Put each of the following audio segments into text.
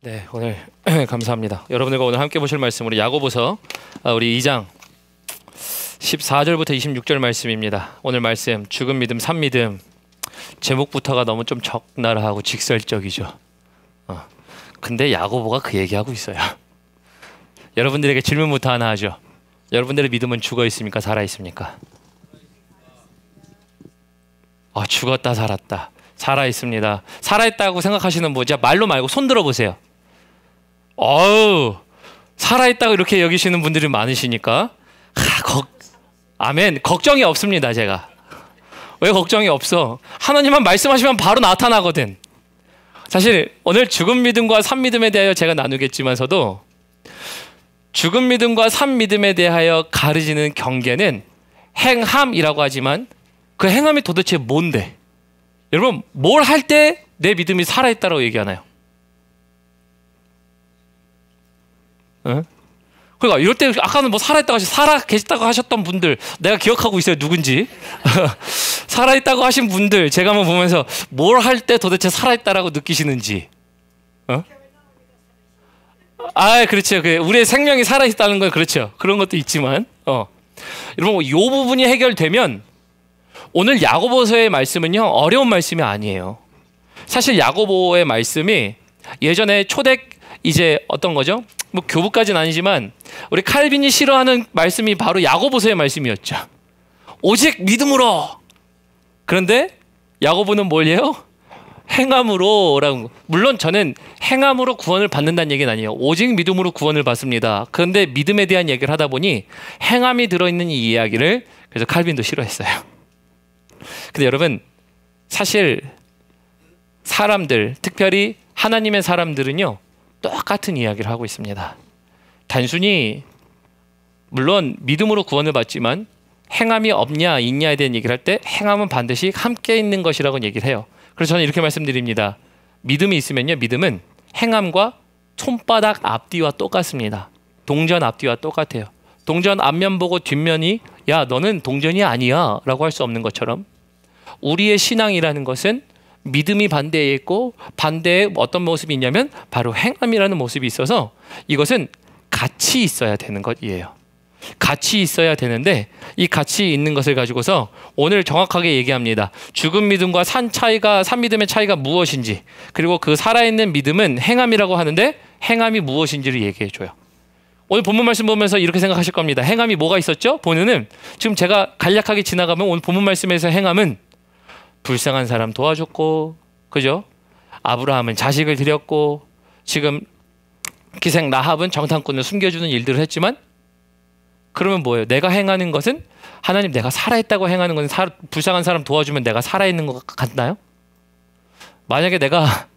네, 오늘 감사합니다. 여러분들과 오늘 함께 보실 말씀 우리 야고보서 우리 2장 14절부터 26절 말씀입니다. 오늘 말씀 죽은 믿음, 산 믿음. 제목부터가 너무 좀 적나라하고 직설적이죠. 근데 야고보가 그 얘기하고 있어요. 여러분들에게 질문부터 하나 하죠. 여러분들의 믿음은 죽어 있습니까? 살아 있습니까? 죽었다 살았다. 살아 있습니다. 살아 있다고 생각하시는 분, 말로 말고 손 들어 보세요. 살아 있다고 이렇게 여기시는 분들이 많으시니까 아멘. 걱정이 없습니다. 제가 왜 걱정이 없어? 하나님만 말씀하시면 바로 나타나거든. 사실 오늘 죽은 믿음과 산 믿음에 대하여 제가 나누겠지만서도 죽은 믿음과 산 믿음에 대하여 가르치는 경계는 행함이라고 하지만 그 행함이 도대체 뭔데? 여러분, 뭘 할 때 내 믿음이 살아있다고 얘기하나요? 그러니까 이럴 때 아까는 뭐 살아있다고 살아 계시다고 하셨던 분들 내가 기억하고 있어요. 누군지. 살아있다고 하신 분들 제가 한번 보면서 뭘 할 때 도대체 살아있다라고 느끼시는지. 그렇죠. 우리의 생명이 살아있다는 건 그렇죠. 그런 것도 있지만 여러분, 이 부분이 해결되면 오늘 야고보서의 말씀은요, 어려운 말씀이 아니에요. 사실 야고보의 말씀이 예전에 초대 이제 어떤 거죠? 뭐 교부까지는 아니지만 우리 칼빈이 싫어하는 말씀이 바로 야고보서의 말씀이었죠. 오직 믿음으로. 그런데 야고보는 뭘예요? 행함으로라고. 물론 저는 행함으로 구원을 받는다는 얘기는 아니에요. 오직 믿음으로 구원을 받습니다. 그런데 믿음에 대한 얘기를 하다 보니 행함이 들어있는 이 이야기를 그래서 칼빈도 싫어했어요. 근데 여러분, 사실 사람들, 특별히 하나님의 사람들은요, 똑같은 이야기를 하고 있습니다. 단순히 물론 믿음으로 구원을 받지만 행함이 없냐 있냐에 대한 얘기를 할 때 행함은 반드시 함께 있는 것이라고 얘기를 해요. 그래서 저는 이렇게 말씀드립니다. 믿음이 있으면요, 믿음은 행함과 손바닥 앞뒤와 똑같습니다. 동전 앞뒤와 똑같아요. 동전 앞면 보고 뒷면이 야 너는 동전이 아니야 라고 할 수 없는 것처럼 우리의 신앙이라는 것은 믿음이 반대에 있고 반대에 어떤 모습이 있냐면 바로 행함이라는 모습이 있어서 이것은 같이 있어야 되는 것이에요. 같이 있어야 되는데 이 같이 있는 것을 가지고서 오늘 정확하게 얘기합니다. 죽은 믿음과 산 믿음의 차이가 무엇인지, 그리고 그 살아있는 믿음은 행함이라고 하는데 행함이 무엇인지를 얘기해 줘요. 오늘 본문 말씀 보면서 이렇게 생각하실 겁니다. 행함이 뭐가 있었죠? 보면은 지금 제가 간략하게 지나가면 오늘 본문 말씀에서 행함은 불쌍한 사람 도와줬고, 그죠? 아브라함은 자식을 드렸고, 지금 기생 라합은 정탐꾼을 숨겨주는 일들을 했지만, 그러면 뭐예요? 내가 행하는 것은 하나님, 내가 살아있다고 행하는 것은 불쌍한 사람 도와주면 내가 살아있는 것 같나요? 만약에 내가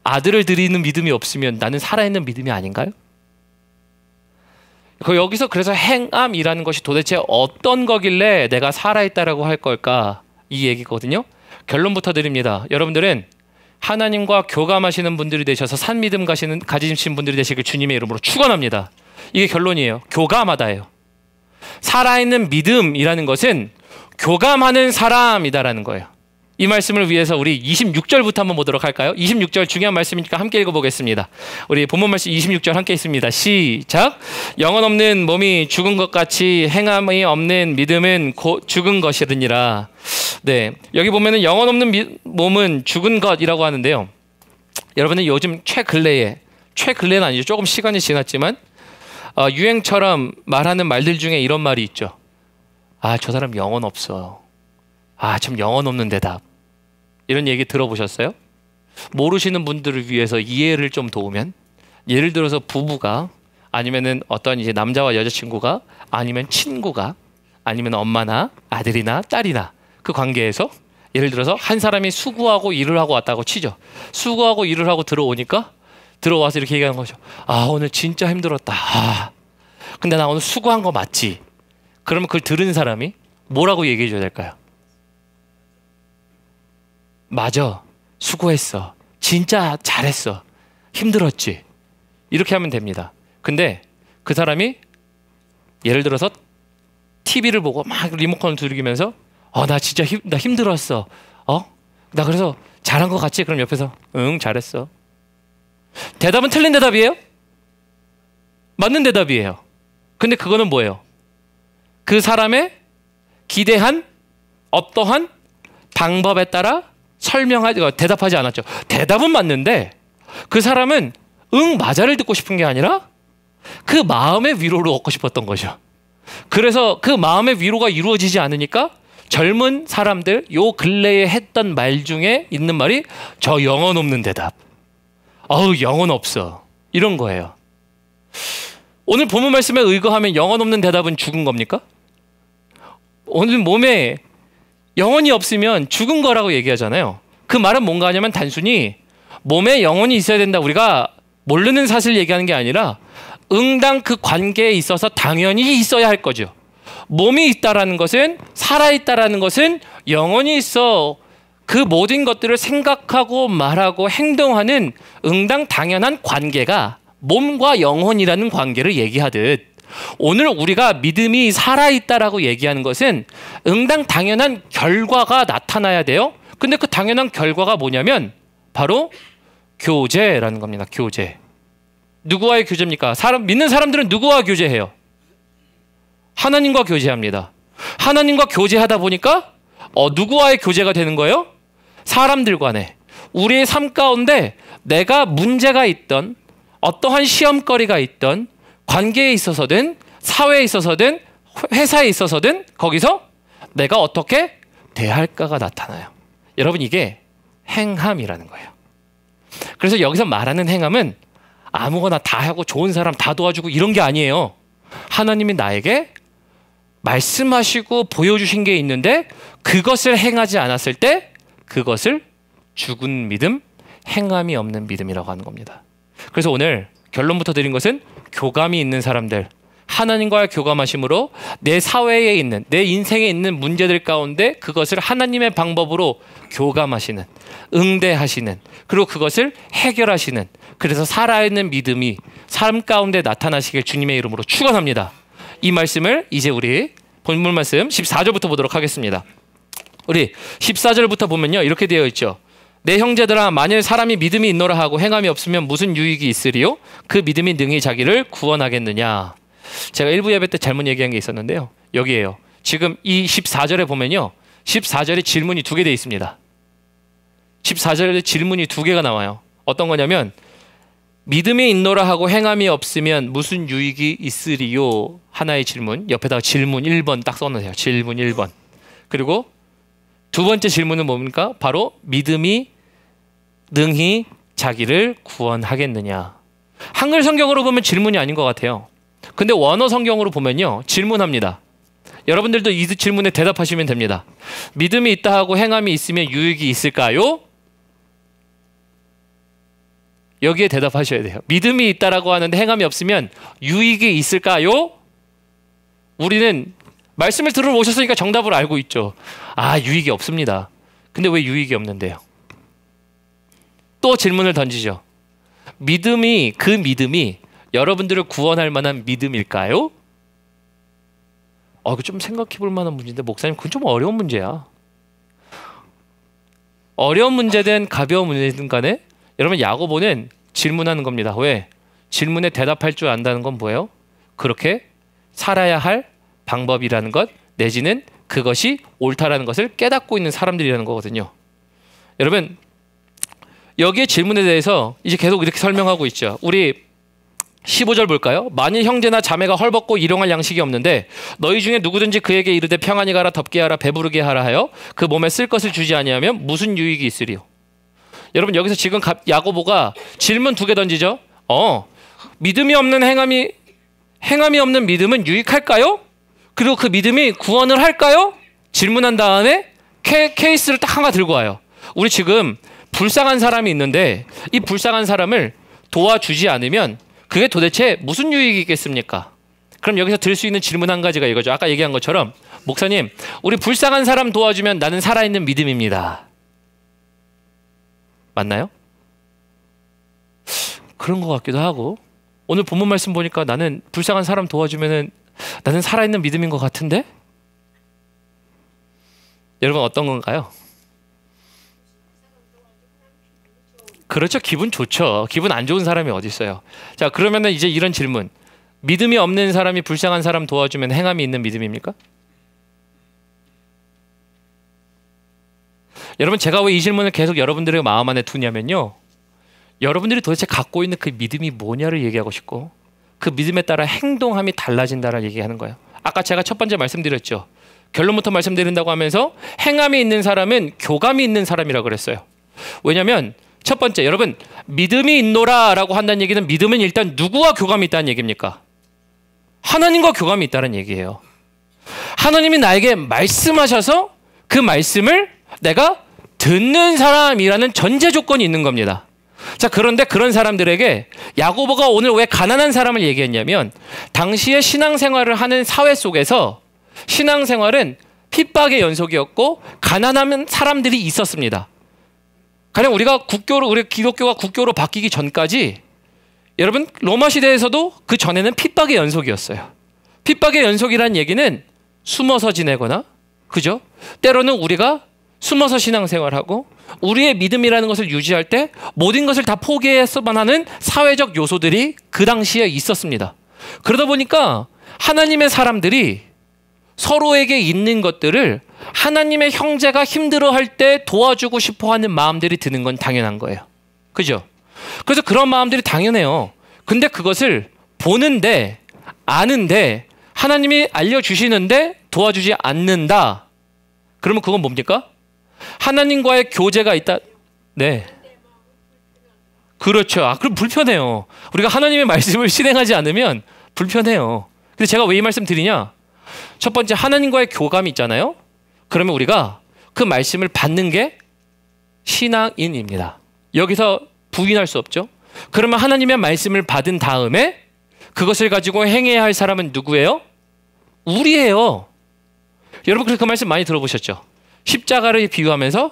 아들을 드리는 믿음이 없으면 나는 살아있는 믿음이 아닌가요? 여기서 그래서 행함이라는 것이 도대체 어떤 거길래 내가 살아있다라고 할 걸까? 이 얘기거든요. 결론부터 드립니다. 여러분들은 하나님과 교감하시는 분들이 되셔서 산 믿음 가지신 분들이 되시길 주님의 이름으로 축원합니다. 이게 결론이에요. 교감하다예요. 살아있는 믿음이라는 것은 교감하는 사람이다라는 거예요. 이 말씀을 위해서 우리 26절부터 한번 보도록 할까요? 26절 중요한 말씀이니까 함께 읽어보겠습니다. 우리 본문 말씀 26절 함께 읽습니다. 시작. 영혼 없는 몸이 죽은 것 같이 행함이 없는 믿음은 곧 죽은 것이니라. 네, 여기 보면은 영혼 없는 몸은 죽은 것이라고 하는데요. 여러분은 요즘 최근래는 아니죠. 조금 시간이 지났지만 유행처럼 말하는 말들 중에 이런 말이 있죠. 저 사람 영혼 없어. 참 영혼 없는 대답. 이런 얘기 들어보셨어요? 모르시는 분들을 위해서 이해를 좀 도우면, 예를 들어서 부부가, 아니면은 어떤 이제 남자와 여자친구가, 아니면 친구가, 아니면 엄마나 아들이나 딸이나 그 관계에서 예를 들어서 한 사람이 수고하고 일을 하고 왔다고 치죠. 수고하고 일을 하고 들어와서 이렇게 얘기하는 거죠. 오늘 진짜 힘들었다. 근데 나 오늘 수고한 거 맞지? 그러면 그걸 들은 사람이 뭐라고 얘기해 줘야 될까요? 맞아, 수고했어, 진짜 잘했어, 힘들었지, 이렇게 하면 됩니다. 근데 그 사람이 예를 들어서 TV를 보고 막 리모컨을 두드리면서 나 진짜 나 힘들었어, 나 그래서 잘한 것 같지? 그럼 옆에서 응 잘했어. 대답은 틀린 대답이에요? 맞는 대답이에요. 근데 그거는 뭐예요? 그 사람의 기대한 어떠한 방법에 따라 대답하지 않았죠. 대답은 맞는데 그 사람은 응 맞아를 듣고 싶은 게 아니라 그 마음의 위로를 얻고 싶었던 거죠. 그래서 그 마음의 위로가 이루어지지 않으니까 젊은 사람들 요 근래에 했던 말 중에 있는 말이 저 영혼 없는 대답. 어우 영혼 없어. 이런 거예요. 오늘 본문 말씀에 의거하면 영혼 없는 대답은 죽은 겁니까? 오늘 몸에 영혼이 없으면 죽은 거라고 얘기하잖아요. 그 말은 뭔가 하냐면 단순히 몸에 영혼이 있어야 된다. 우리가 모르는 사실을 얘기하는 게 아니라 응당 그 관계에 있어서 당연히 있어야 할 거죠. 몸이 있다라는 것은 살아있다라는 것은 영혼이 있어 그 모든 것들을 생각하고 말하고 행동하는 응당 당연한 관계가 몸과 영혼이라는 관계를 얘기하듯 오늘 우리가 믿음이 살아있다라고 얘기하는 것은 응당 당연한 결과가 나타나야 돼요. 근데 그 당연한 결과가 뭐냐면 바로 교제라는 겁니다. 교제. 누구와의 교제입니까? 믿는 사람들은 누구와 교제해요? 하나님과 교제합니다. 하나님과 교제하다 보니까 누구와의 교제가 되는 거예요? 사람들 간에. 우리의 삶 가운데 내가 문제가 있던 어떠한 시험거리가 있던 관계에 있어서든 사회에 있어서든 회사에 있어서든 거기서 내가 어떻게 대할까가 나타나요. 여러분 이게 행함이라는 거예요. 그래서 여기서 말하는 행함은 아무거나 다 하고 좋은 사람 다 도와주고 이런 게 아니에요. 하나님이 나에게 말씀하시고 보여주신 게 있는데 그것을 행하지 않았을 때 그것을 죽은 믿음, 행함이 없는 믿음이라고 하는 겁니다. 그래서 오늘 결론부터 드린 것은 교감이 있는 사람들, 하나님과의 교감하심으로 내 사회에 있는, 내 인생에 있는 문제들 가운데 그것을 하나님의 방법으로 교감하시는, 응대하시는, 그리고 그것을 해결하시는, 그래서 살아있는 믿음이 삶 가운데 나타나시길 주님의 이름으로 축원합니다. 이 말씀을 이제 우리 본문 말씀 14절부터 보도록 하겠습니다. 우리 14절부터 보면요 이렇게 되어 있죠. 내 형제들아 만일 사람이 믿음이 있노라 하고 행함이 없으면 무슨 유익이 있으리요? 그 믿음이 능히 자기를 구원하겠느냐. 제가 1부 예배 때 잘못 얘기한 게 있었는데요. 여기에요. 지금 이 14절에 보면요. 14절에 질문이 2개 되어 있습니다. 14절에 질문이 2개가 나와요. 어떤 거냐면 믿음이 있노라 하고 행함이 없으면 무슨 유익이 있으리요? 하나의 질문. 옆에다가 질문 1번 딱 써놓으세요. 질문 1번. 그리고 두 번째 질문은 뭡니까? 바로 믿음이 능히 자기를 구원하겠느냐. 한글 성경으로 보면 질문이 아닌 것 같아요. 근데 원어 성경으로 보면요 질문합니다. 여러분들도 이 질문에 대답하시면 됩니다. 믿음이 있다 하고 행함이 있으면 유익이 있을까요? 여기에 대답하셔야 돼요. 믿음이 있다라고 하는데 행함이 없으면 유익이 있을까요? 우리는 말씀을 들어오셨으니까 정답을 알고 있죠. 아, 유익이 없습니다. 근데 왜 유익이 없는데요? 또 질문을 던지죠. 그 믿음이 여러분들을 구원할 만한 믿음일까요? 이거 좀 생각해 볼 만한 문제인데 목사님 그건 좀 어려운 문제야. 어려운 문제든 가벼운 문제든 간에 여러분 야고보는 질문하는 겁니다. 왜? 질문에 대답할 줄 안다는 건 뭐예요? 그렇게 살아야 할 방법이라는 것 내지는 그것이 옳다라는 것을 깨닫고 있는 사람들이라는 거거든요. 여러분 여기에 질문에 대해서 이제 계속 이렇게 설명하고 있죠. 우리 15절 볼까요? 만일 형제나 자매가 헐벗고 일용할 양식이 없는데 너희 중에 누구든지 그에게 이르되 평안히 가라 덥게 하라 배부르게 하라 하여 그 몸에 쓸 것을 주지 아니하면 무슨 유익이 있으리요? 여러분 여기서 지금 야고보가 질문 2개 던지죠. 믿음이 없는 행함이 없는 믿음은 유익할까요? 그리고 그 믿음이 구원을 할까요? 질문한 다음에 케이스를 딱 하나 들고 와요. 우리 지금 불쌍한 사람이 있는데 이 불쌍한 사람을 도와주지 않으면 그게 도대체 무슨 유익이 있겠습니까? 그럼 여기서 들 수 있는 질문 한 가지가 이거죠. 아까 얘기한 것처럼 목사님 우리 불쌍한 사람 도와주면 나는 살아있는 믿음입니다. 맞나요? 그런 것 같기도 하고 오늘 본문 말씀 보니까 나는 불쌍한 사람 도와주면은 나는 살아있는 믿음인 것 같은데? 여러분 어떤 건가요? 그렇죠. 기분 좋죠. 기분 안 좋은 사람이 어디 있어요. 자, 그러면은 이제 이런 질문. 믿음이 없는 사람이 불쌍한 사람 도와주면 행함이 있는 믿음입니까? 여러분, 제가 왜 이 질문을 계속 여러분들의 마음 안에 두냐면요, 여러분들이 도대체 갖고 있는 그 믿음이 뭐냐를 얘기하고 싶고, 그 믿음에 따라 행동함이 달라진다를 얘기하는 거예요. 아까 제가 첫 번째 말씀드렸죠. 결론부터 말씀드린다고 하면서 행함이 있는 사람은 교감이 있는 사람이라고 그랬어요. 왜냐하면 첫 번째, 여러분, 믿음이 있노라 라고 한다는 얘기는, 믿음은 일단 누구와 교감이 있다는 얘기입니까? 하나님과 교감이 있다는 얘기예요. 하나님이 나에게 말씀하셔서 그 말씀을 내가 듣는 사람이라는 전제 조건이 있는 겁니다. 자, 그런데 그런 사람들에게 야고보가 오늘 왜 가난한 사람을 얘기했냐면, 당시에 신앙생활을 하는 사회 속에서 신앙생활은 핍박의 연속이었고 가난한 사람들이 있었습니다. 가령 우리 기독교가 국교로 바뀌기 전까지, 여러분, 로마 시대에서도 그 전에는 핍박의 연속이었어요. 핍박의 연속이란 얘기는 숨어서 지내거나, 그죠? 때로는 우리가 숨어서 신앙생활하고 우리의 믿음이라는 것을 유지할 때 모든 것을 다 포기해서만 하는 사회적 요소들이 그 당시에 있었습니다. 그러다 보니까 하나님의 사람들이 서로에게 있는 것들을 하나님의 형제가 힘들어할 때 도와주고 싶어하는 마음들이 드는 건 당연한 거예요. 그죠? 그래서 그런 마음들이 당연해요. 근데 그것을 보는데, 아는데, 하나님이 알려주시는데 도와주지 않는다. 그러면 그건 뭡니까? 하나님과의 교제가 있다. 네. 그렇죠. 아, 그럼 불편해요. 우리가 하나님의 말씀을 실행하지 않으면 불편해요. 근데 제가 왜 이 말씀 드리냐? 첫 번째, 하나님과의 교감이 있잖아요. 그러면 우리가 그 말씀을 받는 게 신앙인입니다. 여기서 부인할 수 없죠. 그러면 하나님의 말씀을 받은 다음에 그것을 가지고 행해야 할 사람은 누구예요? 우리예요. 여러분, 그래서 그 말씀 많이 들어보셨죠? 십자가를 비유하면서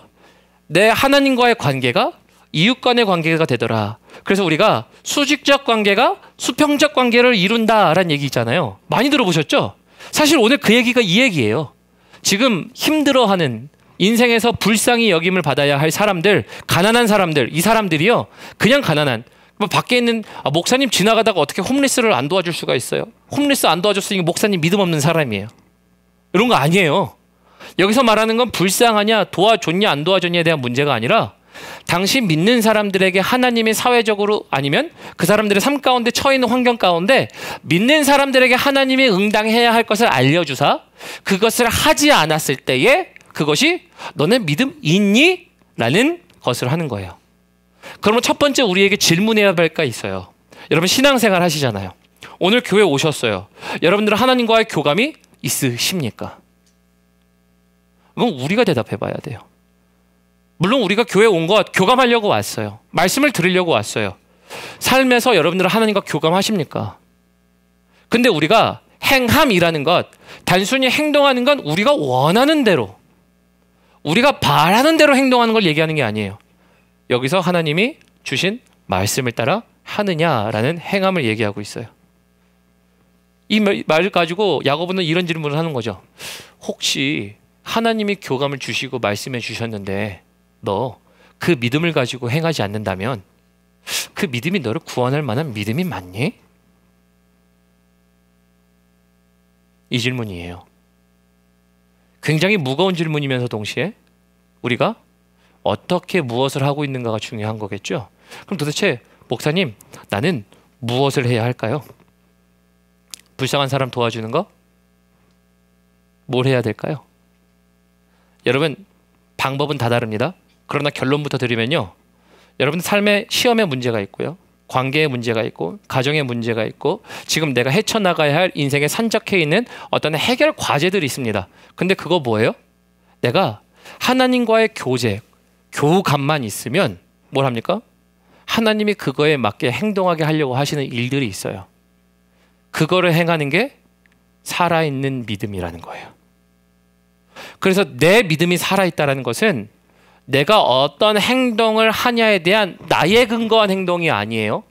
내 하나님과의 관계가 이웃 간의 관계가 되더라. 그래서 우리가 수직적 관계가 수평적 관계를 이룬다라는 얘기 있잖아요. 많이 들어보셨죠? 사실 오늘 그 얘기가 이 얘기예요. 지금 힘들어하는, 인생에서 불쌍히 여김을 받아야 할 사람들, 가난한 사람들, 이 사람들이요, 그냥 가난한, 뭐 밖에 있는 목사님 지나가다가 어떻게 홈리스를 안 도와줄 수가 있어요? 홈리스 안 도와줬으니까 목사님 믿음 없는 사람이에요. 이런 거 아니에요. 여기서 말하는 건 불쌍하냐, 도와줬냐, 안 도와줬냐에 대한 문제가 아니라, 당신 믿는 사람들에게 하나님이 사회적으로, 아니면 그 사람들의 삶 가운데 처해 있는 환경 가운데 믿는 사람들에게 하나님이 응당해야 할 것을 알려주사 그것을 하지 않았을 때에 그것이 너네 믿음 있니? 라는 것을 하는 거예요. 그러면 첫 번째 우리에게 질문해야 할 게 있어요. 여러분, 신앙생활 하시잖아요. 오늘 교회 오셨어요. 여러분들은 하나님과의 교감이 있으십니까? 그건 우리가 대답해 봐야 돼요. 물론 우리가 교회 온 것 교감하려고 왔어요. 말씀을 들으려고 왔어요. 삶에서 여러분들은 하나님과 교감하십니까? 근데 우리가 행함이라는 것, 단순히 행동하는 건 우리가 원하는 대로, 우리가 바라는 대로 행동하는 걸 얘기하는 게 아니에요. 여기서 하나님이 주신 말씀을 따라 하느냐라는 행함을 얘기하고 있어요. 이 말을 가지고 야고보는 이런 질문을 하는 거죠. 혹시 하나님이 교감을 주시고 말씀해 주셨는데 너 그 믿음을 가지고 행하지 않는다면 그 믿음이 너를 구원할 만한 믿음이 맞니? 이 질문이에요. 굉장히 무거운 질문이면서 동시에 우리가 어떻게 무엇을 하고 있는가가 중요한 거겠죠. 그럼 도대체 목사님, 나는 무엇을 해야 할까요? 불쌍한 사람 도와주는 거? 뭘 해야 될까요? 여러분, 방법은 다 다릅니다. 그러나 결론부터 드리면요, 여러분 삶에 시험에 문제가 있고요, 관계에 문제가 있고, 가정에 문제가 있고, 지금 내가 헤쳐나가야 할 인생에 산적해 있는 어떤 해결 과제들이 있습니다. 근데 그거 뭐예요? 내가 하나님과의 교제, 교감만 있으면 뭘 합니까? 하나님이 그거에 맞게 행동하게 하려고 하시는 일들이 있어요. 그거를 행하는 게 살아있는 믿음이라는 거예요. 그래서 내 믿음이 살아있다는 것은 내가 어떤 행동을 하냐에 대한 나의 근거한 행동이 아니에요.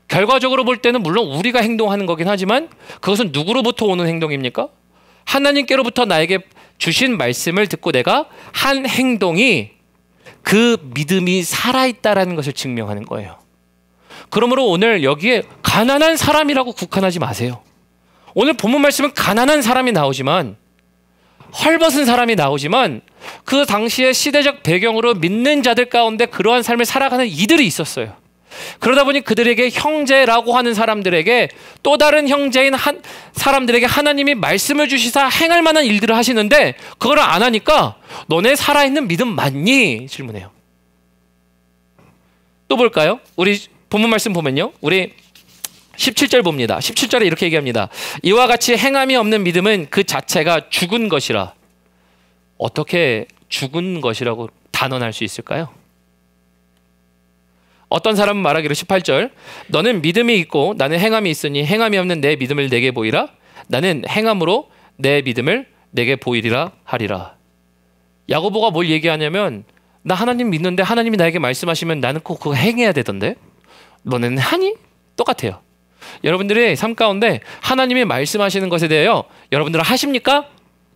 결과적으로 볼 때는 물론 우리가 행동하는 거긴 하지만 그것은 누구로부터 오는 행동입니까? 하나님께로부터 나에게 주신 말씀을 듣고 내가 한 행동이 그 믿음이 살아있다라는 것을 증명하는 거예요. 그러므로 오늘 여기에 가난한 사람이라고 국한하지 마세요. 오늘 본문 말씀은 가난한 사람이 나오지만, 헐벗은 사람이 나오지만, 그 당시의 시대적 배경으로 믿는 자들 가운데 그러한 삶을 살아가는 이들이 있었어요. 그러다 보니 그들에게 형제라고 하는 사람들에게, 또 다른 형제인 사람들에게 하나님이 말씀을 주시사 행할 만한 일들을 하시는데 그걸 안 하니까 너네 살아있는 믿음 맞니? 질문해요. 또 볼까요? 우리 본문 말씀 보면요, 우리 17절 봅니다. 17절에 이렇게 얘기합니다. 이와 같이 행함이 없는 믿음은 그 자체가 죽은 것이라. 어떻게 죽은 것이라고 단언할 수 있을까요? 어떤 사람은 말하기를 18절, 너는 믿음이 있고 나는 행함이 있으니 행함이 없는 내 믿음을 내게 보이라. 나는 행함으로 내 믿음을 내게 보이리라 하리라. 야고보가 뭘 얘기하냐면, 나 하나님 믿는데 하나님이 나에게 말씀하시면 나는 꼭 그거 행해야 되던데 너는 하니? 똑같아요. 여러분들의 삶 가운데 하나님이 말씀하시는 것에 대하여 여러분들은 하십니까?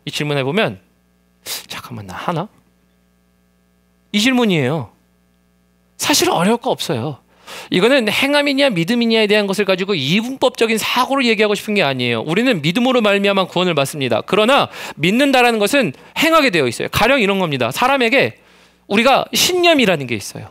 이 질문해 보면, 잠깐만, 나 하나? 이 질문이에요. 사실 어려울 거 없어요. 이거는 행함이냐 믿음이냐에 대한 것을 가지고 이분법적인 사고를 얘기하고 싶은 게 아니에요. 우리는 믿음으로 말미암아 구원을 받습니다. 그러나 믿는다라는 것은 행하게 되어 있어요. 가령 이런 겁니다. 사람에게 우리가 신념이라는 게 있어요.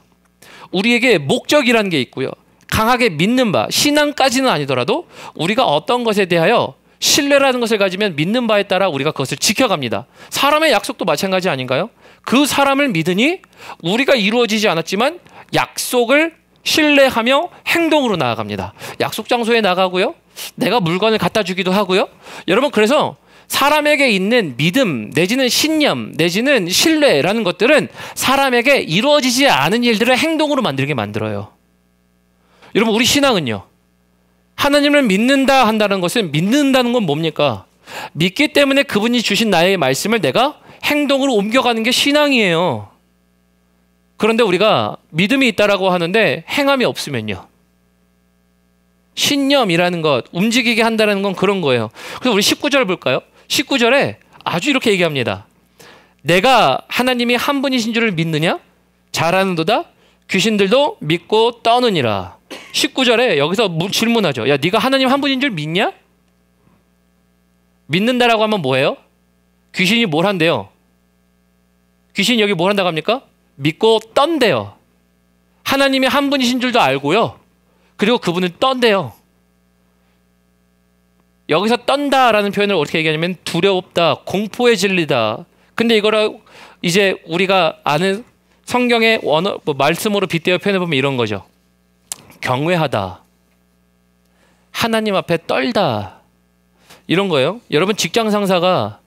우리에게 목적이라는 게 있고요. 강하게 믿는 바, 신앙까지는 아니더라도 우리가 어떤 것에 대하여 신뢰라는 것을 가지면 믿는 바에 따라 우리가 그것을 지켜갑니다. 사람의 약속도 마찬가지 아닌가요? 그 사람을 믿으니 우리가 이루어지지 않았지만 약속을 신뢰하며 행동으로 나아갑니다. 약속 장소에 나가고요. 내가 물건을 갖다 주기도 하고요. 여러분, 그래서 사람에게 있는 믿음 내지는 신념 내지는 신뢰라는 것들은 사람에게 이루어지지 않은 일들을 행동으로 만들게 만들어요. 여러분, 우리 신앙은요, 하나님을 믿는다 한다는 것은, 믿는다는 건 뭡니까? 믿기 때문에 그분이 주신 나의 말씀을 내가 행동으로 옮겨가는 게 신앙이에요. 그런데 우리가 믿음이 있다라고 하는데 행함이 없으면요, 신념이라는 것, 움직이게 한다는 건 그런 거예요. 그래서 우리 19절 볼까요? 19절에 아주 이렇게 얘기합니다. 내가 하나님이 한 분이신 줄을 믿느냐? 잘하는도다. 귀신들도 믿고 떠느니라. 19절에 여기서 질문하죠. 야, 네가 하나님 한 분인 줄 믿냐? 믿는다라고 하면 뭐예요? 귀신이 뭘 한대요? 귀신이 여기 뭘 한다고 합니까? 믿고 떤대요. 하나님이 한 분이신 줄도 알고요. 그리고 그분은 떤대요. 여기서 떤다라는 표현을 어떻게 얘기하냐면 두렵다, 공포에 질리다. 근데 이거를 이제 우리가 아는 성경의 원어, 말씀으로 빗대어 표현해 보면 이런 거죠. 경외하다, 하나님 앞에 떨다, 이런 거예요. 여러분, 직장 상사가,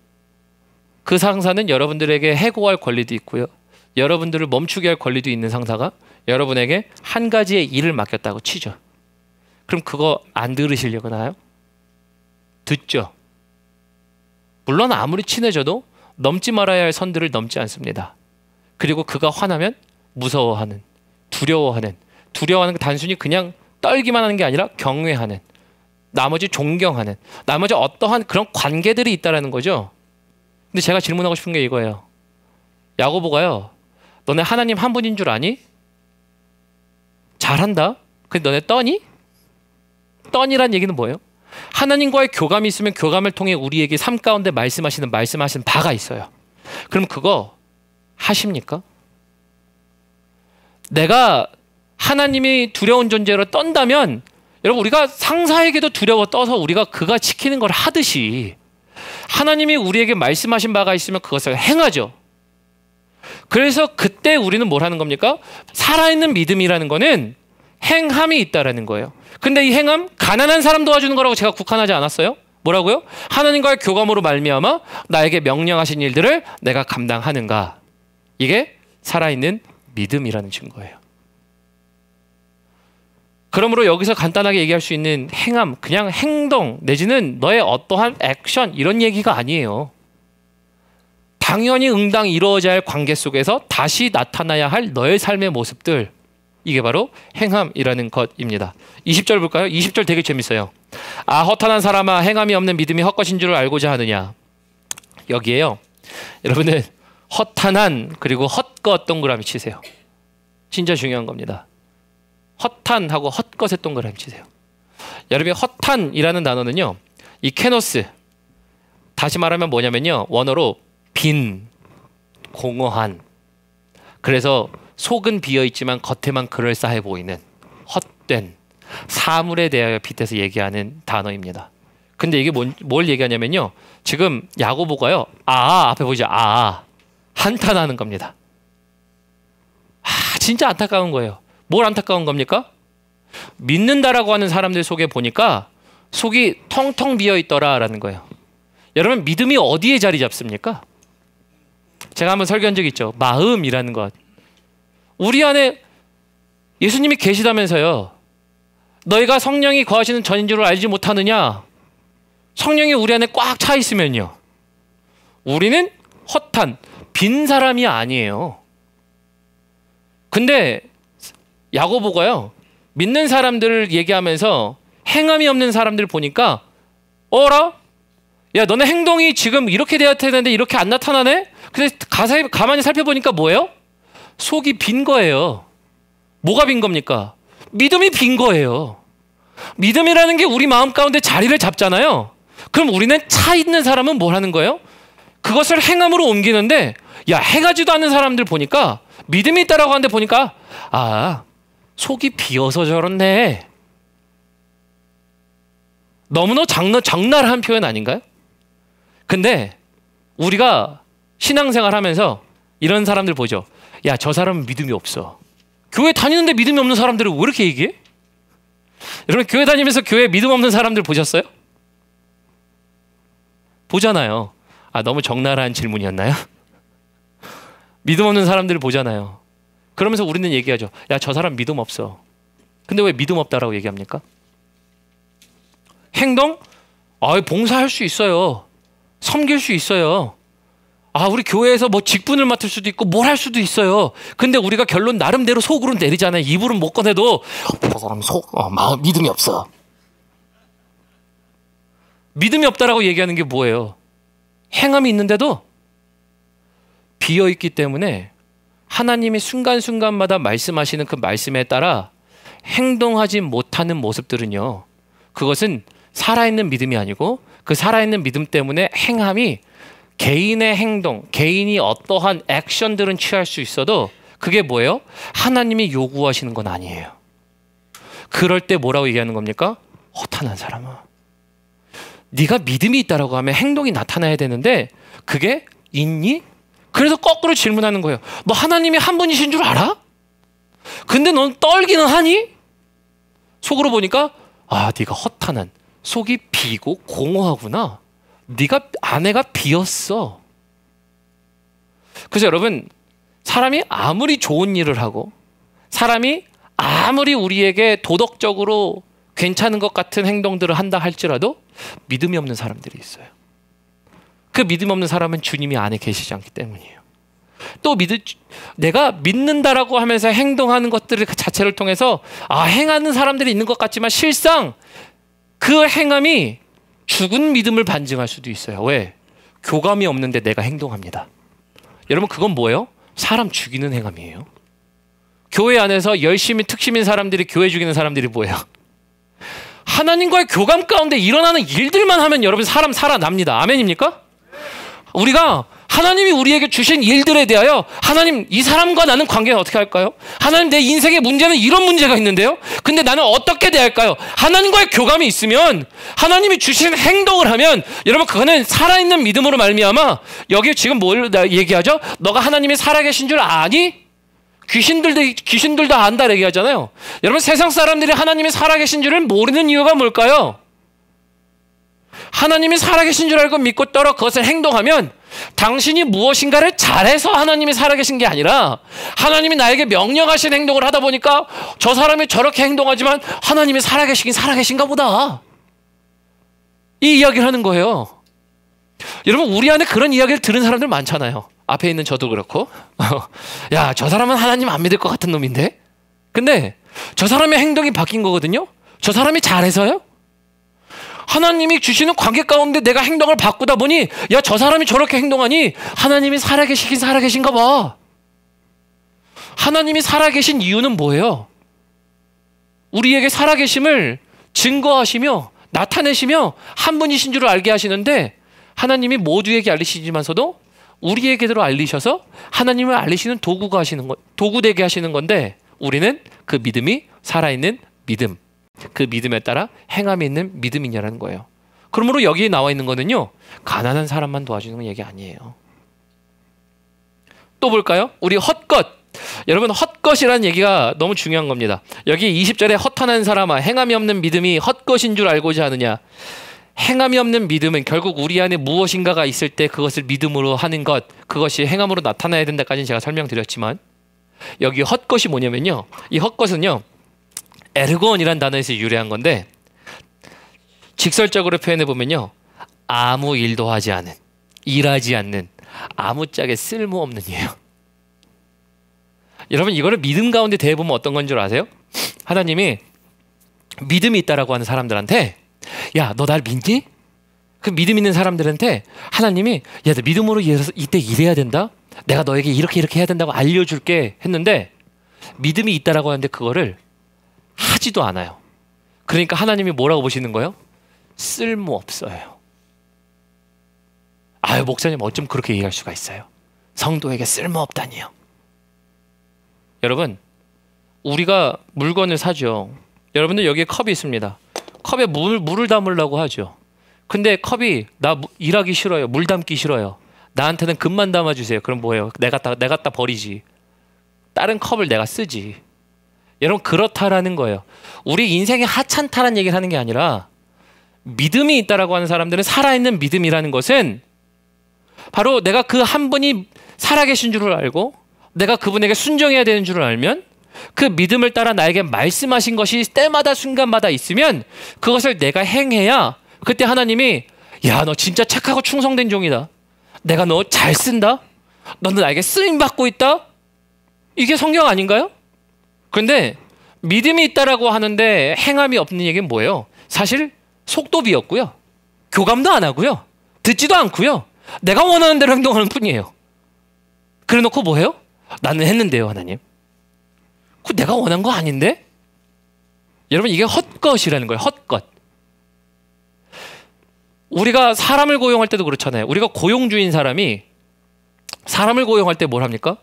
그 상사는 여러분들에게 해고할 권리도 있고요, 여러분들을 멈추게 할 권리도 있는 상사가 여러분에게 한 가지의 일을 맡겼다고 치죠. 그럼 그거 안 들으시려고 하나요? 듣죠. 물론 아무리 친해져도 넘지 말아야 할 선들을 넘지 않습니다. 그리고 그가 화나면 무서워하는, 두려워하는 건 단순히 그냥 떨기만 하는 게 아니라 경외하는, 나머지 존경하는, 나머지 어떠한 그런 관계들이 있다라는 거죠. 근데 제가 질문하고 싶은 게 이거예요. 야고보가요, 너네 하나님 한 분인 줄 아니? 잘한다. 근데 너네 떠니? 떠니란 얘기는 뭐예요? 하나님과의 교감이 있으면 교감을 통해 우리에게 삶 가운데 말씀하시는 바가 있어요. 그럼 그거 하십니까? 내가 하나님이 두려운 존재로 떤다면, 여러분, 우리가 상사에게도 두려워 떠서 우리가 그가 지키는 걸 하듯이 하나님이 우리에게 말씀하신 바가 있으면 그것을 행하죠. 그래서 그때 우리는 뭘 하는 겁니까? 살아있는 믿음이라는 거는 행함이 있다라는 거예요. 근데 이 행함, 가난한 사람 도와주는 거라고 제가 국한하지 않았어요? 뭐라고요? 하나님과의 교감으로 말미암아 나에게 명령하신 일들을 내가 감당하는가. 이게 살아있는 믿음이라는 증거예요. 그러므로 여기서 간단하게 얘기할 수 있는 행함, 그냥 행동 내지는 너의 어떠한 액션, 이런 얘기가 아니에요. 당연히 응당 이루어져야 할 관계 속에서 다시 나타나야 할 너의 삶의 모습들, 이게 바로 행함이라는 것입니다. 20절 볼까요? 20절 되게 재밌어요. 아, 허탄한 사람아, 행함이 없는 믿음이 헛것인 줄을 알고자 하느냐. 여기에요, 여러분은 허탄한 그리고 헛것 동그라미 치세요. 진짜 중요한 겁니다. 허탄하고 헛것에 동그라미 치세요. 여러분이 허탄이라는 단어는요, 이 케노스, 다시 말하면 뭐냐면요, 원어로 빈, 공허한, 그래서 속은 비어있지만 겉에만 그럴싸해 보이는 헛된 사물에 대하여 빗대서 얘기하는 단어입니다. 근데 이게 뭘 얘기하냐면요, 지금 야고보가요, 앞에 보이죠? 한탄하는 겁니다. 진짜 안타까운 거예요. 뭘 안타까운 겁니까? 믿는다라고 하는 사람들 속에 보니까 속이 텅텅 비어있더라라는 거예요. 여러분, 믿음이 어디에 자리 잡습니까? 제가 한번 설교한 적 있죠. 마음이라는 것. 우리 안에 예수님이 계시다면서요. 너희가 성령이 거하시는 전인 줄을 알지 못하느냐? 성령이 우리 안에 꽉 차 있으면요, 우리는 헛한 빈 사람이 아니에요. 근데 야고보가요, 믿는 사람들을 얘기하면서 행함이 없는 사람들 보니까 어라? 야, 너네 행동이 지금 이렇게 돼야 되는데 이렇게 안 나타나네? 근데 가만히 살펴보니까 뭐예요? 속이 빈 거예요. 뭐가 빈 겁니까? 믿음이 빈 거예요. 믿음이라는 게 우리 마음 가운데 자리를 잡잖아요. 그럼 우리는 차 있는 사람은 뭘 하는 거예요? 그것을 행함으로 옮기는데, 야, 행하지도 않는 사람들 보니까, 믿음이 있다라고 하는데 보니까, 속이 비어서 저렇네. 너무나 적나라한 표현 아닌가요? 근데 우리가 신앙생활 하면서 이런 사람들 보죠. 야, 저 사람은 믿음이 없어. 교회 다니는데 믿음이 없는 사람들을 왜 이렇게 얘기해? 여러분, 교회 다니면서 교회에 믿음 없는 사람들 보셨어요? 보잖아요. 너무 적나라한 질문이었나요? 믿음 없는 사람들을 보잖아요. 그러면서 우리는 얘기하죠. 야, 저 사람 믿음 없어. 근데 왜 믿음 없다라고 얘기합니까? 행동? 봉사할 수 있어요. 섬길 수 있어요. 우리 교회에서 뭐 직분을 맡을 수도 있고 뭘 할 수도 있어요. 근데 우리가 결론 나름대로 속으로 내리잖아요. 입으로는 못 꺼내도 저 사람이 마음 믿음이 없어. 믿음이 없다라고 얘기하는 게 뭐예요? 행함이 있는데도 비어있기 때문에 하나님이 순간순간마다 말씀하시는 그 말씀에 따라 행동하지 못하는 모습들은요, 그것은 살아있는 믿음이 아니고 그 살아있는 믿음 때문에 행함이 개인의 행동, 개인이 어떠한 액션들은 취할 수 있어도 그게 뭐예요? 하나님이 요구하시는 건 아니에요. 그럴 때 뭐라고 얘기하는 겁니까? 허탄한 사람아, 네가 믿음이 있다라고 하면 행동이 나타나야 되는데 그게 있니? 그래서 거꾸로 질문하는 거예요. 너 하나님이 한 분이신 줄 알아? 근데 넌 떨기는 하니? 속으로 보니까 네가 허탄한, 속이 비고 공허하구나. 네가 안에가 비었어. 그래서 여러분, 사람이 아무리 좋은 일을 하고 사람이 아무리 우리에게 도덕적으로 괜찮은 것 같은 행동들을 한다 할지라도 믿음이 없는 사람들이 있어요. 그 믿음 없는 사람은 주님이 안에 계시지 않기 때문이에요. 또 내가 믿는다라고 하면서 행동하는 것들 자체를 통해서 행하는 사람들이 있는 것 같지만 실상 그 행함이 죽은 믿음을 반증할 수도 있어요. 왜? 교감이 없는데 내가 행동합니다. 여러분, 그건 뭐예요? 사람 죽이는 행함이에요. 교회 안에서 열심히 특심인 사람들이 교회 죽이는 사람들이 뭐예요? 하나님과의 교감 가운데 일어나는 일들만 하면 여러분 사람 살아납니다. 아멘입니까? 우리가 하나님이 우리에게 주신 일들에 대하여 하나님, 이 사람과 나는 관계는 어떻게 할까요? 하나님, 내 인생의 문제는 이런 문제가 있는데요. 근데 나는 어떻게 대할까요? 하나님과의 교감이 있으면, 하나님이 주신 행동을 하면 여러분 그거는 살아있는 믿음으로 말미암아. 여기 지금 뭘 얘기하죠? 너가 하나님이 살아계신 줄 아니? 귀신들도 안다 얘기하잖아요. 여러분, 세상 사람들이 하나님이 살아계신 줄을 모르는 이유가 뭘까요? 하나님이 살아계신 줄 알고 믿고 따라 그것을 행동하면 당신이 무엇인가를 잘해서 하나님이 살아계신 게 아니라 하나님이 나에게 명령하신 행동을 하다 보니까 저 사람이 저렇게 행동하지만 하나님이 살아계시긴 살아계신가 보다, 이 이야기를 하는 거예요. 여러분, 우리 안에 그런 이야기를 들은 사람들 많잖아요. 앞에 있는 저도 그렇고 야, 저 사람은 하나님 안 믿을 것 같은 놈인데? 근데 저 사람의 행동이 바뀐 거거든요. 저 사람이 잘해서요? 하나님이 주시는 관계 가운데 내가 행동을 바꾸다 보니 야, 저 사람이 저렇게 행동하니 하나님이 살아계시긴 살아계신가 봐. 하나님이 살아계신 이유는 뭐예요? 우리에게 살아계심을 증거하시며 나타내시며 한 분이신 줄 알게 하시는데, 하나님이 모두에게 알리시지만서도 우리에게도 알리셔서 하나님을 알리시는 도구 되게 하시는 건데, 우리는 그 믿음이 살아있는 믿음, 그 믿음에 따라 행함이 있는 믿음이냐라는 거예요. 그러므로 여기에 나와 있는 거는요, 가난한 사람만 도와주는 얘기 아니에요. 또 볼까요? 우리 헛것. 여러분, 헛것이라는 얘기가 너무 중요한 겁니다. 여기 20절에 허탄한 사람아, 행함이 없는 믿음이 헛것인 줄 알고자 하느냐. 행함이 없는 믿음은 결국 우리 안에 무엇인가가 있을 때 그것을 믿음으로 하는 것, 그것이 행함으로 나타나야 된다까지는 제가 설명드렸지만, 여기 헛것이 뭐냐면요, 이 헛것은요 에르곤이라는 단어에서 유래한 건데, 직설적으로 표현해 보면요, 아무 일도 하지 않은, 일하지 않는, 아무짝에 쓸모없는 이에요. 여러분, 이거를 믿음 가운데 대해보면 어떤 건 줄 아세요? 하나님이 믿음이 있다라고 하는 사람들한테, 야, 너 날 믿니? 그 믿음 있는 사람들한테 하나님이, 야, 너 믿음으로 이때 일해야 된다? 내가 너에게 이렇게 해야 된다고 알려줄게 했는데, 믿음이 있다라고 하는데 그거를 하지도 않아요. 그러니까 하나님이 뭐라고 보시는 거예요? 쓸모없어요. 아유, 목사님 어쩜 그렇게 얘기할 수가 있어요? 성도에게 쓸모없다니요. 여러분, 우리가 물건을 사죠. 여러분들 여기에 컵이 있습니다. 컵에 물을 담으려고 하죠. 근데 컵이 나 일하기 싫어요. 물 담기 싫어요. 나한테는 금만 담아주세요. 그럼 뭐예요? 내가 갖다 버리지. 다른 컵을 내가 쓰지. 여러분, 그렇다라는 거예요. 우리 인생이 하찮다라는 얘기를 하는 게 아니라, 믿음이 있다라고 하는 사람들은, 살아있는 믿음이라는 것은 바로 내가 그 한 분이 살아계신 줄을 알고 내가 그분에게 순종해야 되는 줄을 알면, 그 믿음을 따라 나에게 말씀하신 것이 때마다 순간마다 있으면 그것을 내가 행해야, 그때 하나님이, 야, 너 진짜 착하고 충성된 종이다. 내가 너 잘 쓴다. 너는 나에게 쓰임받고 있다. 이게 성경 아닌가요? 그런데 믿음이 있다라고 하는데 행함이 없는 얘기는 뭐예요? 사실 속도 비었고요, 교감도 안 하고요, 듣지도 않고요, 내가 원하는 대로 행동하는 뿐이에요. 그래 놓고 뭐해요? 나는 했는데요, 하나님. 그 내가 원한 거 아닌데? 여러분, 이게 헛것이라는 거예요. 헛것. 우리가 사람을 고용할 때도 그렇잖아요. 우리가 고용주인 사람이 사람을 고용할 때 뭘 합니까?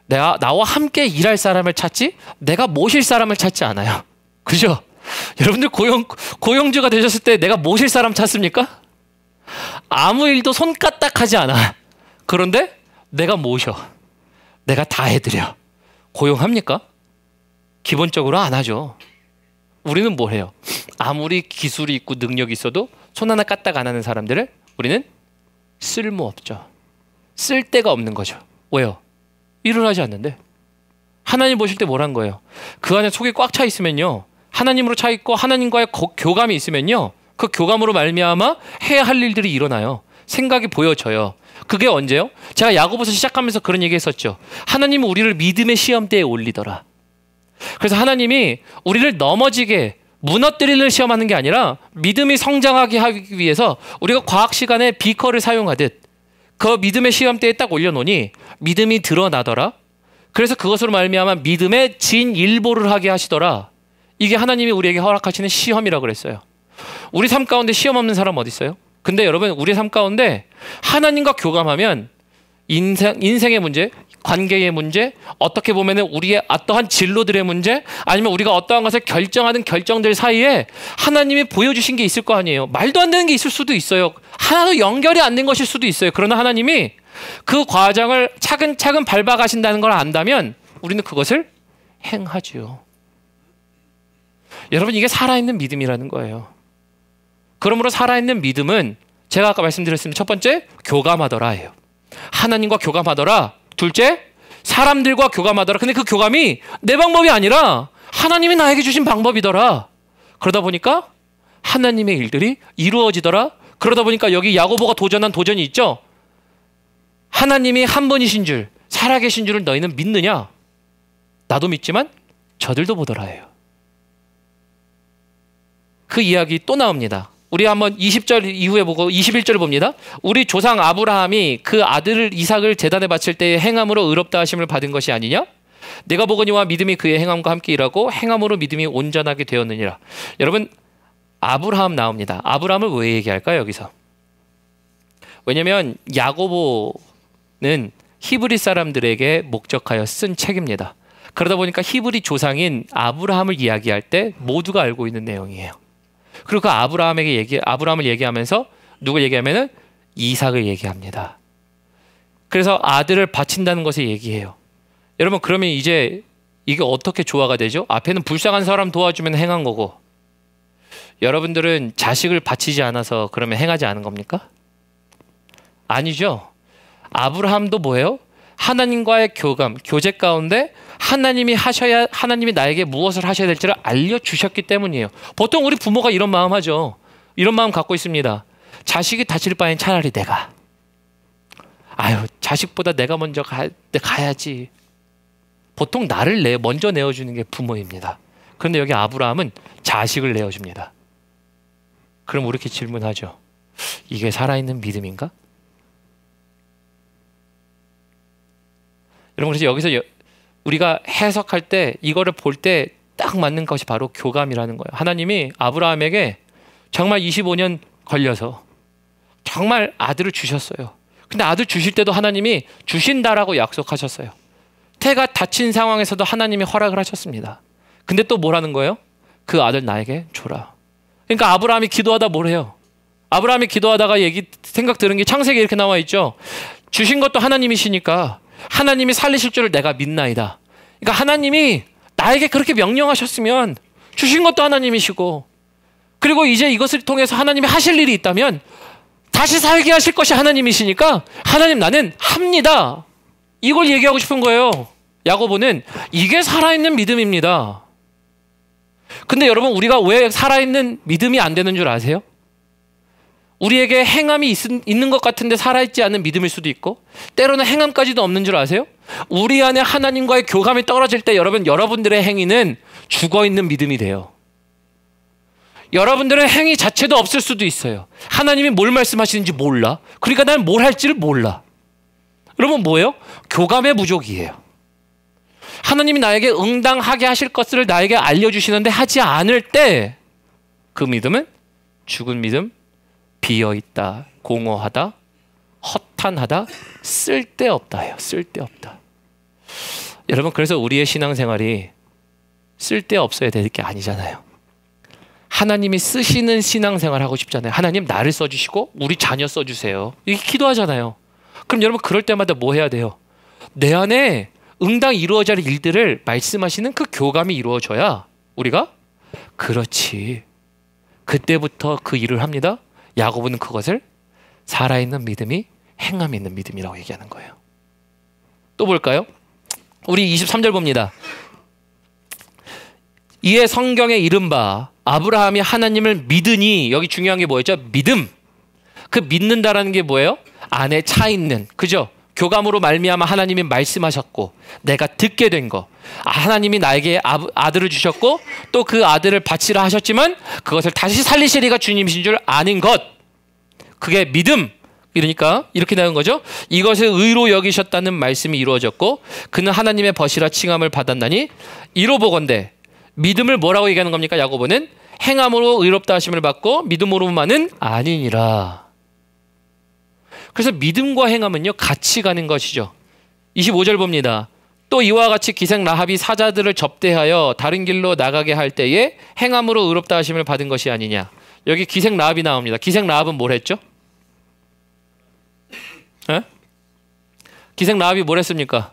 나와 함께 일할 사람을 찾지, 내가 모실 사람을 찾지 않아요. 그죠? 여러분들 고용주가 되셨을 때 내가 모실 사람 찾습니까? 아무 일도 손까딱하지 않아. 그런데 내가 모셔, 내가 다 해드려. 고용합니까? 기본적으로 안 하죠. 우리는 뭘 해요? 아무리 기술이 있고 능력이 있어도 손 하나 까딱 안 하는 사람들을 우리는 쓸모없죠. 쓸 데가 없는 거죠. 왜요? 일을 하지 않는데. 하나님 보실 때 뭐란 거예요? 그 안에 속이 꽉 차 있으면요, 하나님으로 차 있고 하나님과의 교감이 있으면요, 그 교감으로 말미암아 해야 할 일들이 일어나요. 생각이 보여져요. 그게 언제요? 제가 야고보서 시작하면서 그런 얘기 했었죠. 하나님은 우리를 믿음의 시험대에 올리더라. 그래서 하나님이 우리를 넘어지게 무너뜨리는 시험하는 게 아니라 믿음이 성장하게 하기 위해서 우리가 과학 시간에 비커를 사용하듯 그 믿음의 시험대에 딱 올려놓으니 믿음이 드러나더라. 그래서 그것으로 말미암아 믿음의 진일보를 하게 하시더라. 이게 하나님이 우리에게 허락하시는 시험이라고 그랬어요. 우리 삶 가운데 시험 없는 사람 어디 있어요? 근데 여러분, 우리 삶 가운데 하나님과 교감하면 인생의 문제, 관계의 문제, 어떻게 보면 우리의 어떠한 진로들의 문제, 아니면 우리가 어떠한 것을 결정하는 결정들 사이에 하나님이 보여주신 게 있을 거 아니에요. 말도 안 되는 게 있을 수도 있어요. 하나도 연결이 안 된 것일 수도 있어요. 그러나 하나님이 그 과정을 차근차근 밟아가신다는 걸 안다면 우리는 그것을 행하죠. 여러분, 이게 살아있는 믿음이라는 거예요. 그러므로 살아있는 믿음은 제가 아까 말씀드렸습니다. 첫 번째, 교감하더라예요. 하나님과 교감하더라. 둘째, 사람들과 교감하더라. 근데 그 교감이 내 방법이 아니라 하나님이 나에게 주신 방법이더라. 그러다 보니까 하나님의 일들이 이루어지더라. 그러다 보니까 여기 야고보가 도전한 도전이 있죠. 하나님이 한 분이신 줄, 살아계신 줄을 너희는 믿느냐? 나도 믿지만 저들도 보더라예요. 그 이야기 또 나옵니다. 우리 한번 20절 이후에 보고 21절을 봅니다. 우리 조상 아브라함이 그 아들 이삭을 제단에 바칠 때의 행함으로 의롭다 하심을 받은 것이 아니냐? 내가 보거니와 믿음이 그의 행함과 함께 일하고 행함으로 믿음이 온전하게 되었느니라. 여러분, 아브라함 나옵니다. 아브라함을 왜 얘기할까요, 여기서? 왜냐하면 야고보는 히브리 사람들에게 목적하여 쓴 책입니다. 그러다 보니까 히브리 조상인 아브라함을 이야기할 때 모두가 알고 있는 내용이에요. 그리고 그 아브라함을 얘기하면서 누굴 얘기하면은 이삭을 얘기합니다. 그래서 아들을 바친다는 것을 얘기해요. 여러분, 그러면 이제 이게 어떻게 조화가 되죠? 앞에는 불쌍한 사람 도와주면 행한 거고, 여러분들은 자식을 바치지 않아서 그러면 행하지 않은 겁니까? 아니죠. 아브라함도 뭐예요? 하나님과의 교감, 교제 가운데 하나님이 나에게 무엇을 하셔야 될지를 알려주셨기 때문이에요. 보통 우리 부모가 이런 마음 하죠. 이런 마음 갖고 있습니다. 자식이 다칠 바엔 차라리 내가. 자식보다 내가 먼저 가야지. 보통 나를 먼저 내어주는 게 부모입니다. 그런데 여기 아브라함은 자식을 내어줍니다. 그럼 우리 이렇게 질문하죠. 이게 살아있는 믿음인가? 여러분, 그래서 여기서 우리가 해석할 때 이거를 볼 때 딱 맞는 것이 바로 교감이라는 거예요. 하나님이 아브라함에게 정말 25년 걸려서 정말 아들을 주셨어요. 근데 아들 주실 때도 하나님이 주신다라고 약속하셨어요. 태가 다친 상황에서도 하나님이 허락을 하셨습니다. 근데 또 뭐라는 거예요? 그 아들 나에게 줘라. 그러니까 아브라함이 기도하다 뭘 해요? 아브라함이 기도하다가 생각 들은 게 창세기에 이렇게 나와 있죠. 주신 것도 하나님이시니까 하나님이 살리실 줄을 내가 믿나이다. 그러니까 하나님이 나에게 그렇게 명령하셨으면 주신 것도 하나님이시고, 그리고 이제 이것을 통해서 하나님이 하실 일이 있다면 다시 살게 하실 것이 하나님이시니까 하나님 나는 합니다. 이걸 얘기하고 싶은 거예요. 야고보는 이게 살아있는 믿음입니다. 근데 여러분, 우리가 왜 살아있는 믿음이 안 되는 줄 아세요? 우리에게 행함이 있는 것 같은데 살아있지 않은 믿음일 수도 있고, 때로는 행함까지도 없는 줄 아세요? 우리 안에 하나님과의 교감이 떨어질 때 여러분들의 행위는 죽어있는 믿음이 돼요. 여러분들의 행위 자체도 없을 수도 있어요. 하나님이 뭘 말씀하시는지 몰라. 그러니까 난 뭘 할지를 몰라. 여러분, 뭐예요? 교감의 부족이에요. 하나님이 나에게 응당하게 하실 것을 나에게 알려주시는데 하지 않을 때 그 믿음은 죽은 믿음, 비어있다, 공허하다, 허탄하다, 쓸데없다예요. 쓸데없다. 여러분, 그래서 우리의 신앙생활이 쓸데없어야 될 게 아니잖아요. 하나님이 쓰시는 신앙생활 하고 싶잖아요. 하나님 나를 써주시고 우리 자녀 써주세요. 이렇게 기도하잖아요. 그럼 여러분, 그럴 때마다 뭐 해야 돼요? 내 안에 응당 이루어질 일들을 말씀하시는 그 교감이 이루어져야 우리가 그렇지, 그때부터 그 일을 합니다. 야고보는 그것을 살아있는 믿음이 행함이 있는 믿음이라고 얘기하는 거예요. 또 볼까요? 우리 23절 봅니다. 이에 성경에 이른바 아브라함이 하나님을 믿으니, 여기 중요한 게 뭐였죠? 믿음. 그 믿는다라는 게 뭐예요? 안에 차 있는, 그죠? 교감으로 말미암아 하나님이 말씀하셨고 내가 듣게 된 거, 하나님이 나에게 아들을 주셨고 또 그 아들을 바치라 하셨지만 그것을 다시 살리시리가 주님이신 줄 아는 것, 그게 믿음. 이러니까 이렇게 나온 거죠. 이것을 의로 여기셨다는 말씀이 이루어졌고 그는 하나님의 벗이라 칭함을 받았나니 이로 보건대, 믿음을 뭐라고 얘기하는 겁니까? 야고보는 행함으로 의롭다 하심을 받고 믿음으로만은 아니니라. 그래서 믿음과 행함은요, 같이 가는 것이죠. 25절 봅니다. 또 이와 같이 기생 라합이 사자들을 접대하여 다른 길로 나가게 할 때에 행함으로 의롭다 하심을 받은 것이 아니냐. 여기 기생 라합이 나옵니다. 기생 라합은 뭘 했죠? 에? 기생 라합이 뭘 했습니까?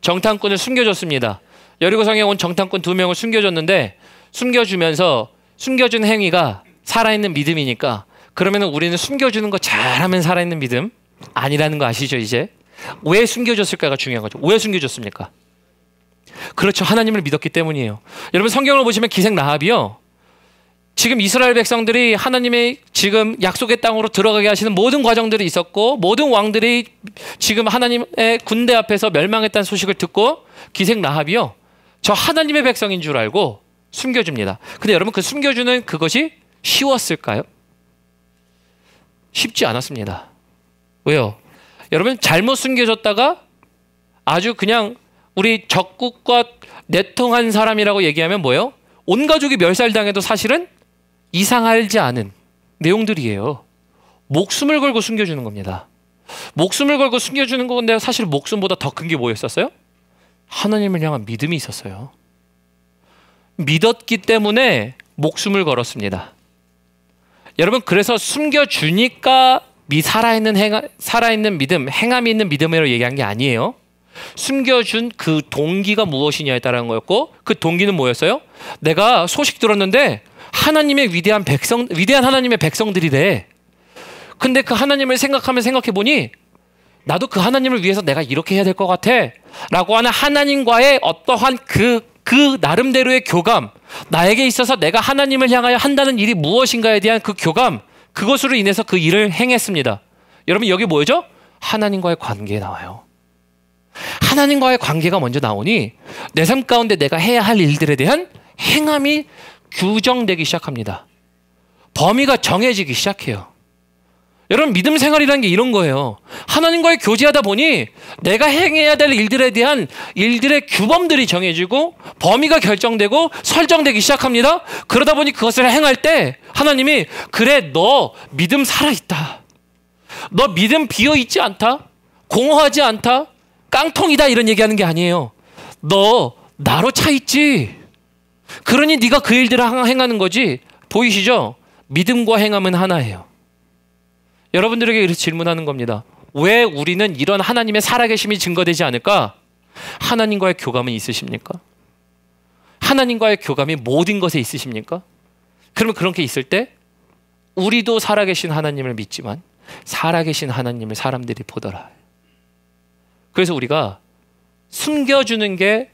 정탐꾼을 숨겨줬습니다. 여리고성에 온 정탐꾼 2명을 숨겨줬는데, 숨겨주면서 숨겨준 행위가 살아있는 믿음이니까 그러면 우리는 숨겨주는 거 잘하면 살아있는 믿음 아니라는 거 아시죠? 이제 왜 숨겨줬을까가 중요한 거죠. 왜 숨겨줬습니까? 그렇죠. 하나님을 믿었기 때문이에요. 여러분, 성경을 보시면 기생 라합이요, 지금 이스라엘 백성들이 하나님의 지금 약속의 땅으로 들어가게 하시는 모든 과정들이 있었고 모든 왕들이 지금 하나님의 군대 앞에서 멸망했다는 소식을 듣고 기생 라합이요, 저 하나님의 백성인 줄 알고 숨겨줍니다. 근데 여러분, 그 숨겨주는 그것이 쉬웠을까요? 쉽지 않았습니다. 왜요? 여러분, 잘못 숨겨졌다가 아주 그냥 우리 적국과 내통한 사람이라고 얘기하면 뭐예요? 온 가족이 멸살당해도 사실은 이상하지 않은 내용들이에요. 목숨을 걸고 숨겨주는 겁니다. 목숨을 걸고 숨겨주는 건데 사실 목숨보다 더 큰 게 뭐였었어요? 하나님을 향한 믿음이 있었어요. 믿었기 때문에 목숨을 걸었습니다. 여러분, 그래서 숨겨주니까 살아있는 믿음, 행함이 있는 믿음으로 얘기한 게 아니에요. 숨겨준 그 동기가 무엇이냐에 따른 거였고, 그 동기는 뭐였어요? 내가 소식 들었는데 하나님의 위대한 하나님의 백성들이래. 근데 그 하나님을 생각해 보니 나도 그 하나님을 위해서 내가 이렇게 해야 될 것 같아 라고 하는 하나님과의 어떠한 그 나름대로의 교감, 나에게 있어서 내가 하나님을 향하여 한다는 일이 무엇인가에 대한 그 교감, 그것으로 인해서 그 일을 행했습니다. 여러분, 여기 뭐죠? 하나님과의 관계에 나와요. 하나님과의 관계가 먼저 나오니 내 삶 가운데 내가 해야 할 일들에 대한 행함이 규정되기 시작합니다. 범위가 정해지기 시작해요. 여러분, 믿음 생활이라는 게 이런 거예요. 하나님과의 교제하다 보니 내가 행해야 될 일들에 대한 일들의 규범들이 정해지고 범위가 결정되고 설정되기 시작합니다. 그러다 보니 그것을 행할 때 하나님이, 그래, 너 믿음 살아있다. 너 믿음 비어있지 않다. 공허하지 않다. 깡통이다. 이런 얘기하는 게 아니에요. 너 나로 차있지. 그러니 네가 그 일들을 행하는 거지. 보이시죠? 믿음과 행함은 하나예요. 여러분들에게 이렇게 질문하는 겁니다. 왜 우리는 이런 하나님의 살아계심이 증거되지 않을까? 하나님과의 교감은 있으십니까? 하나님과의 교감이 모든 것에 있으십니까? 그러면 그런 게 있을 때 우리도 살아계신 하나님을 믿지만 살아계신 하나님을 사람들이 보더라. 그래서 우리가 숨겨주는 게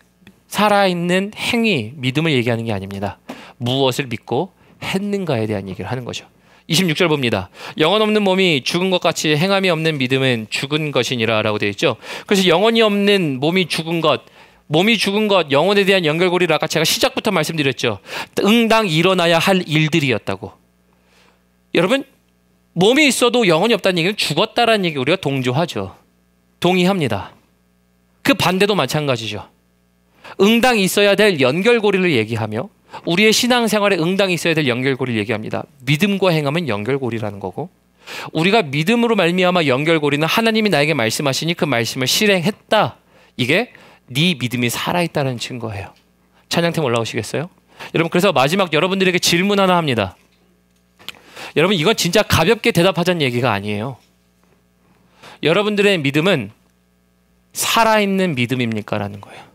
살아있는 행위, 믿음을 얘기하는 게 아닙니다. 무엇을 믿고 했는가에 대한 얘기를 하는 거죠. 26절 봅니다. 영혼 없는 몸이 죽은 것 같이 행함이 없는 믿음은 죽은 것이니라 라고 되어 있죠. 그래서 영혼이 없는 몸이 죽은 것, 영혼에 대한 연결고리를 아까 제가 시작부터 말씀드렸죠. 응당 일어나야 할 일들이었다고. 여러분, 몸이 있어도 영혼이 없다는 얘기는 죽었다라는 얘기 우리가 동조하죠. 동의합니다. 그 반대도 마찬가지죠. 응당 있어야 될 연결고리를 얘기하며 우리의 신앙생활에 응당이 있어야 될 연결고리를 얘기합니다. 믿음과 행함은 연결고리라는 거고, 우리가 믿음으로 말미암아 연결고리는 하나님이 나에게 말씀하시니 그 말씀을 실행했다. 이게 네 믿음이 살아있다는 증거예요. 찬양팀 올라오시겠어요? 여러분, 그래서 마지막 여러분들에게 질문 하나 합니다. 여러분, 이건 진짜 가볍게 대답하자는 얘기가 아니에요. 여러분들의 믿음은 살아있는 믿음입니까? 라는 거예요.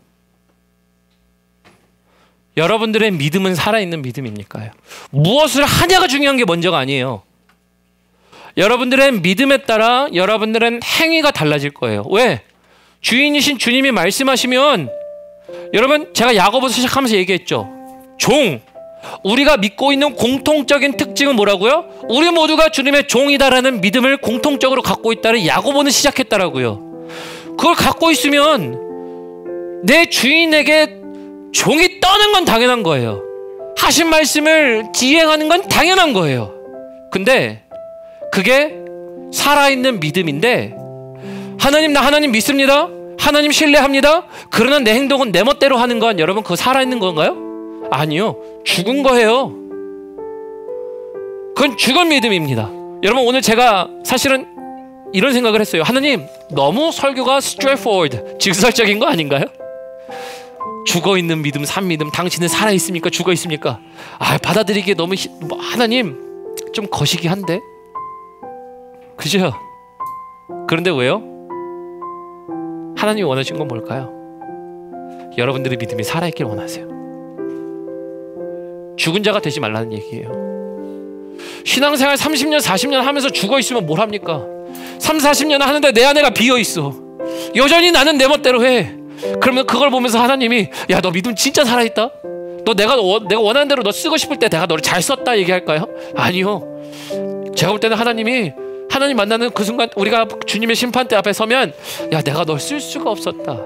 여러분들의 믿음은 살아있는 믿음입니까요? 무엇을 하냐가 중요한 게 먼저가 아니에요. 여러분들의 믿음에 따라 여러분들은 행위가 달라질 거예요. 왜? 주인이신 주님이 말씀하시면, 여러분, 제가 야고보서 시작하면서 얘기했죠. 우리가 믿고 있는 공통적인 특징은 뭐라고요? 우리 모두가 주님의 종이다라는 믿음을 공통적으로 갖고 있다를 야고보는 시작했다라고요. 그걸 갖고 있으면 내 주인에게 종이 떠는 건 당연한 거예요. 하신 말씀을 지행하는 건 당연한 거예요. 근데 그게 살아있는 믿음인데, 하나님, 나 하나님 믿습니다. 하나님 신뢰합니다. 그러나 내 행동은 내 멋대로 하는 건, 여러분, 그거 살아있는 건가요? 아니요. 죽은 거예요. 그건 죽은 믿음입니다. 여러분, 오늘 제가 사실은 이런 생각을 했어요. 하나님, 너무 설교가 straightforward, 직설적인 거 아닌가요? 죽어있는 믿음, 산 믿음, 당신은 살아있습니까? 죽어있습니까? 받아들이기에 너무 하나님 좀 거시기 한데? 그죠? 그런데 왜요? 하나님이 원하신 건 뭘까요? 여러분들의 믿음이 살아있길 원하세요. 죽은 자가 되지 말라는 얘기예요. 신앙생활 30년, 40년 하면서 죽어있으면 뭘 합니까? 3, 40년 하는데 내 안에가 비어있어. 여전히 나는 내 멋대로 해. 그러면 그걸 보면서 하나님이, 야, 너 믿음 진짜 살아있다? 너 내가 원하는 대로 너 쓰고 싶을 때 내가 너를 잘 썼다 얘기할까요? 아니요. 제가 볼 때는 하나님 만나는 그 순간, 우리가 주님의 심판대 앞에 서면, 야, 내가 널 쓸 수가 없었다.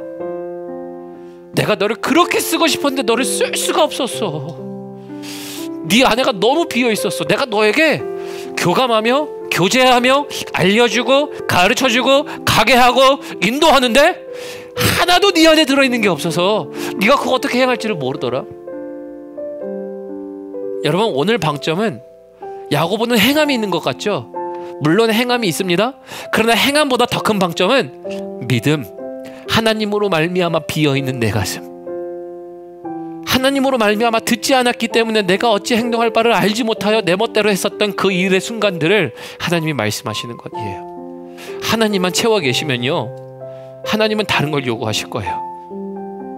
내가 너를 그렇게 쓰고 싶었는데 너를 쓸 수가 없었어. 네 안에가 너무 비어있었어. 내가 너에게 교감하며 교제하며 알려주고 가르쳐주고 가게 하고 인도하는데 하나도 네 안에 들어있는 게 없어서 네가 그거 어떻게 행할지를 모르더라. 여러분, 오늘 방점은 야고보는 행함이 있는 것 같죠? 물론 행함이 있습니다. 그러나 행함보다 더 큰 방점은 믿음. 하나님으로 말미암아 비어있는 내 가슴. 하나님으로 말미암아 듣지 않았기 때문에 내가 어찌 행동할 바를 알지 못하여 내 멋대로 했었던 그 일의 순간들을 하나님이 말씀하시는 것이에요. 하나님만 채워 계시면요, 하나님은 다른 걸 요구하실 거예요.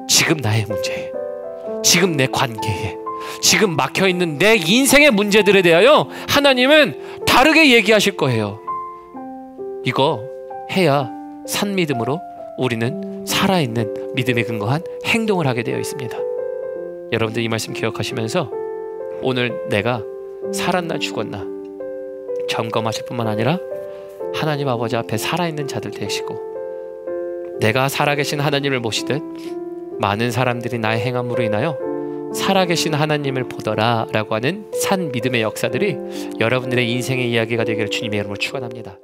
지금 나의 문제에, 지금 내 관계에, 지금 막혀있는 내 인생의 문제들에 대하여 하나님은 다르게 얘기하실 거예요. 이거 해야 산 믿음으로 우리는 살아있는 믿음에 근거한 행동을 하게 되어 있습니다. 여러분들 이 말씀 기억하시면서 오늘 내가 살았나 죽었나 점검하실 뿐만 아니라 하나님 아버지 앞에 살아있는 자들 되시고, 내가 살아계신 하나님을 모시듯 많은 사람들이 나의 행함으로 인하여 살아계신 하나님을 보더라 라고 하는 산 믿음의 역사들이 여러분들의 인생의 이야기가 되기를 주님의 이름으로 축원합니다.